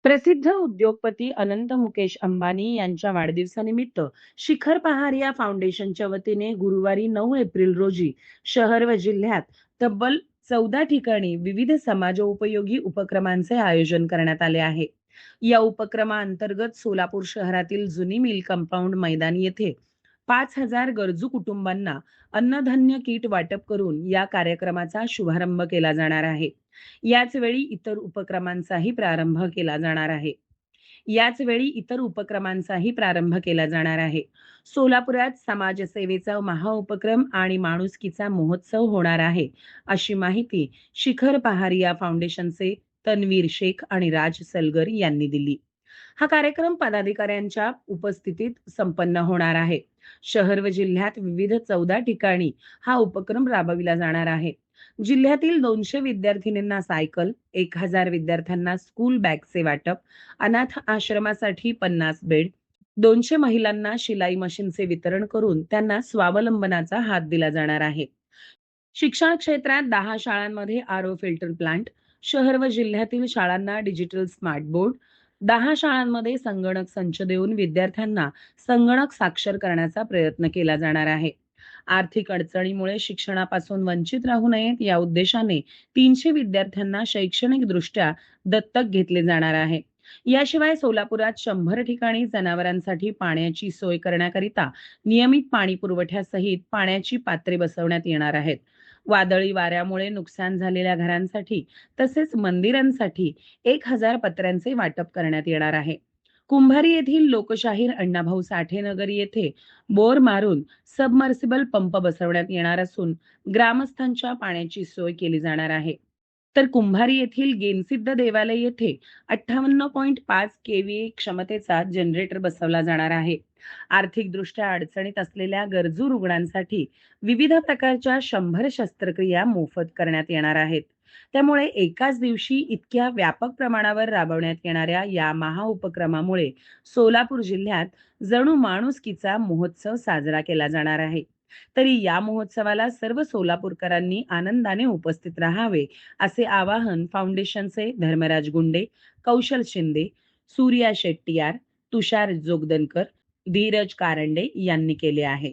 प्रसिद्ध उद्योगपती अनंत मुकेश अंबानी यांच्या वाढदिवसानिमित्त शिखर पहारिया फाउंडेशनच्या वतीने गुरुवारी 9 एप्रिल रोजी शहर व जिल्ह्यात तब्बल 14 ठिकाणी विविध समाजोपयोगी उपक्रमांचे आयोजन करण्यात आले आहे. या उपक्रमाअंतर्गत सोलापूर शहरातील जुनी मिल कंपाऊंड मैदान येथे 5,000 गरजू कुटुंबांना अन्नधान्य किट वाटप करून या कार्यक्रमाचा शुभारंभ केला जाणार आहे. याच वेळी इतर उपक्रमांचाही प्रारंभ केला जाणार आहे. याच वेळी इतर उपक्रमांचाही प्रारंभ केला जाणार आहे. सोलापुरात समाजसेवेचा महाउपक्रम आणि माणुसकीचा महोत्सव होणार आहे, अशी माहिती शिखर पहारिया फाउंडेशनचे तन्वीर शेख आणि राज सलगर यांनी दिली. हा कार्यक्रम पदाधिकाऱ्यांच्या उपस्थितीत संपन्न होणार आहे. शहर व जिल्ह्यात विविध 14 ठिकाणी हा उपक्रम राबविला जाणार आहे. जिल्ह्यातील 200 विद्यार्थिनींना सायकल, 1,000 विद्यार्थ्यांना स्कूल बॅगचे वाटप, अनाथ आश्रमासाठी 50 बेड, 200 महिलांना शिलाई मशीनचे वितरण करून त्यांना स्वावलंबनाचा हात दिला जाणार आहे. शिक्षण क्षेत्रात 10 शाळांमध्ये आरओ फिल्टर प्लांट, शहर व जिल्ह्यातील शाळांना डिजिटल स्मार्ट बोर्ड, 10 शाळांमध्ये संगणक संच देऊन विद्यार्थ्यांना संगणक साक्षर करण्याचा प्रयत्न केला जाणार आहे. आर्थिक अडचणीमुळे शिक्षणापासून वंचित राहू नयेत या उद्देशाने 300 विद्यार्थ्यांना शैक्षणिकदृष्ट्या दत्तक घेतले जाणार आहे. याशिवाय सोलापुरात 100 ठिकाणी जनावरांसाठी पाण्याची सोय करण्याकरिता नियमित पाणी पुरवठ्यासहित पाण्याची पात्रे बसवण्यात येणार आहेत. वादळी वाऱ्यामुळे नुकसान झालेल्या घरांसाठी तसेच मंदिरांसाठी 1,000 पत्र्यांचे वाटप करण्यात येणार आहे. कुंभारी येथील लोकशाहीर अण्णाभाऊ साठे नगर येथे बोर मारून सबमर्सिबल पंप बसवण्यात येणार असून ग्रामस्थांच्या पाण्याची सोय केली जाणार आहे. तर कुंभारी येथील गेनसिद्ध देवालय येथे 58.5 केव्हीए क्षमतेचा जनरेटर बसवला जाणार आहे. आर्थिकदृष्ट्या अडचणीत असलेल्या गरजू रुग्णांसाठी विविध प्रकारच्या 100 शस्त्रक्रिया मोफत करण्यात येणार आहेत. त्यामुळे एकाच दिवशी इतक्या व्यापक प्रमाणावर राबवण्यात येणाऱ्या या महाउपक्रमामुळे सोलापूर जिल्ह्यात जणू माणुसकीचा महोत्सव साजरा केला जाणार आहे. तरी या महोत्सवाला सर्व सोलापूरकरांनी आनंदाने उपस्थित राहावे, असे आवाहन फाउंडेशनचे धर्मराज गुंडे, कौशल शिंदे, सूर्या शेट्टीयार, तुषार जोगदनकर, धीरज कारंडे यांनी केले आहे.